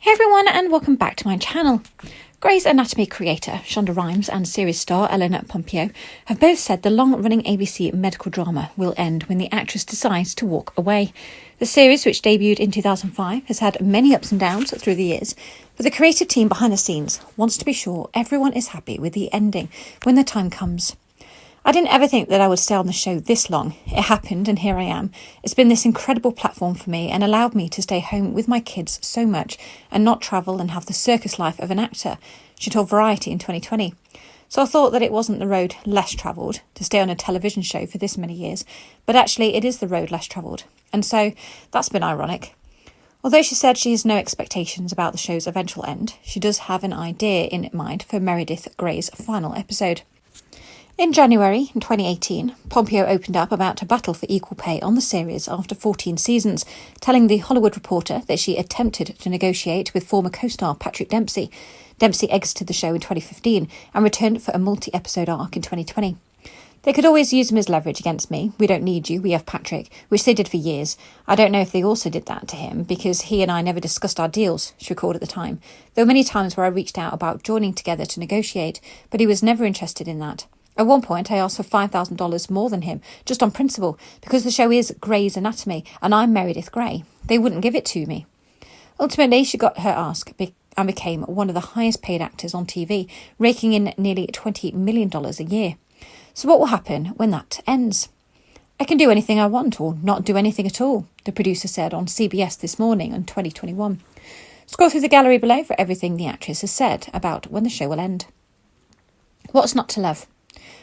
Hey everyone, and welcome back to my channel. Grey's Anatomy creator Shonda Rhimes and series star Eleanor Pompeo have both said the long-running ABC medical drama will end when the actress decides to walk away. The series, which debuted in 2005, has had many ups and downs through the years, but the creative team behind the scenes wants to be sure everyone is happy with the ending when the time comes. I didn't ever think that I would stay on the show this long. It happened, and here I am. It's been this incredible platform for me and allowed me to stay home with my kids so much and not travel and have the circus life of an actor, she told Variety in 2020. So I thought that it wasn't the road less travelled to stay on a television show for this many years, but actually it is the road less travelled. And so that's been ironic. Although she said she has no expectations about the show's eventual end, she does have an idea in mind for Meredith Grey's final episode. In January 2018, Pompeo opened up about her battle for equal pay on the series after 14 seasons, telling The Hollywood Reporter that she attempted to negotiate with former co-star Patrick Dempsey. Dempsey exited the show in 2015 and returned for a multi-episode arc in 2020. They could always use him as leverage against me. We don't need you, we have Patrick, which they did for years. I don't know if they also did that to him, because he and I never discussed our deals, she recalled at the time. There were many times where I reached out about joining together to negotiate, but he was never interested in that. At one point, I asked for $5,000 more than him, just on principle, because the show is Grey's Anatomy, and I'm Meredith Grey. They wouldn't give it to me. Ultimately, she got her ask and became one of the highest paid actors on TV, raking in nearly $20 million a year. So what will happen when that ends? I can do anything I want, or not do anything at all, the producer said on CBS This Morning in 2021. Scroll through the gallery below for everything the actress has said about when the show will end. What's not to love?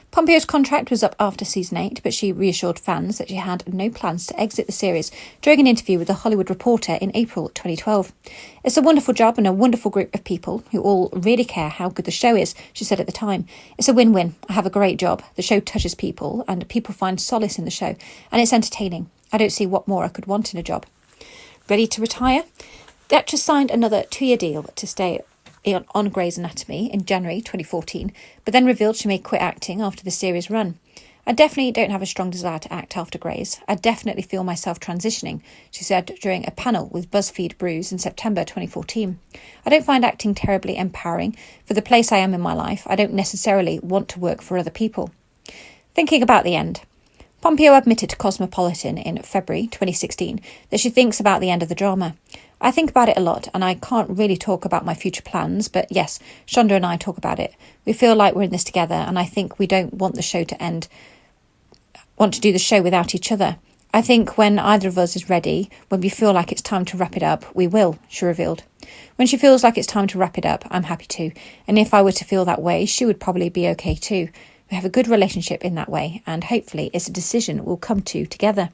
Pompeo's contract was up after season 8, but she reassured fans that she had no plans to exit the series during an interview with The Hollywood Reporter in April 2012. It's a wonderful job and a wonderful group of people who all really care how good the show is, she said at the time. It's a win-win. I have a great job. The show touches people and people find solace in the show, and it's entertaining. I don't see what more I could want in a job. Ready to retire? The actress signed another 2-year deal to stay on Grey's Anatomy in January 2014, but then revealed she may quit acting after the series run. I definitely don't have a strong desire to act after Grey's. I definitely feel myself transitioning, she said during a panel with BuzzFeed Brews in September 2014. I don't find acting terribly empowering. For the place I am in my life, I don't necessarily want to work for other people. Thinking about the end. Pompeo admitted to Cosmopolitan in February 2016 that she thinks about the end of the drama. I think about it a lot, and I can't really talk about my future plans, but yes, Shonda and I talk about it. We feel like we're in this together, and I think we don't want the show to end, want to do the show without each other. I think when either of us is ready, when we feel like it's time to wrap it up, we will, she revealed. When she feels like it's time to wrap it up, I'm happy to, and if I were to feel that way, she would probably be okay too. We have a good relationship in that way, and hopefully it's a decision we'll come to together.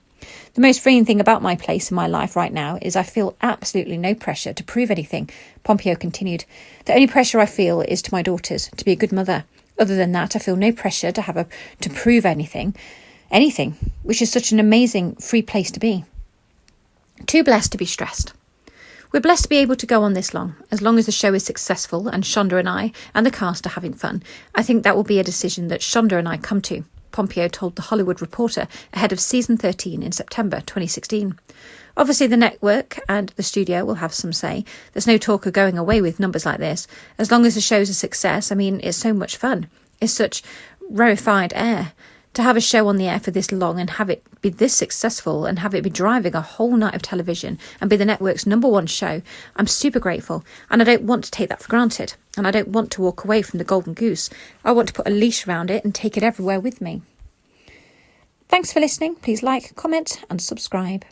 The most freeing thing about my place in my life right now is I feel absolutely no pressure to prove anything, Pompeo continued. The only pressure I feel is to my daughters, to be a good mother. Other than that, I feel no pressure to prove anything, which is such an amazing, free place to be. Too blessed to be stressed. We're blessed to be able to go on this long. As long as the show is successful and Shonda and I and the cast are having fun, I think that will be a decision that Shonda and I come to, Pompeo told The Hollywood Reporter ahead of season 13 in September 2016. Obviously, the network and the studio will have some say. There's no talk of going away with numbers like this. As long as the show's a success, I mean, it's so much fun. It's such rarefied air. To have a show on the air for this long and have it be this successful and have it be driving a whole night of television and be the network's #1 show, I'm super grateful, and I don't want to take that for granted, and I don't want to walk away from the golden goose. I want to put a leash around it and take it everywhere with me. Thanks for listening. Please like, comment and subscribe.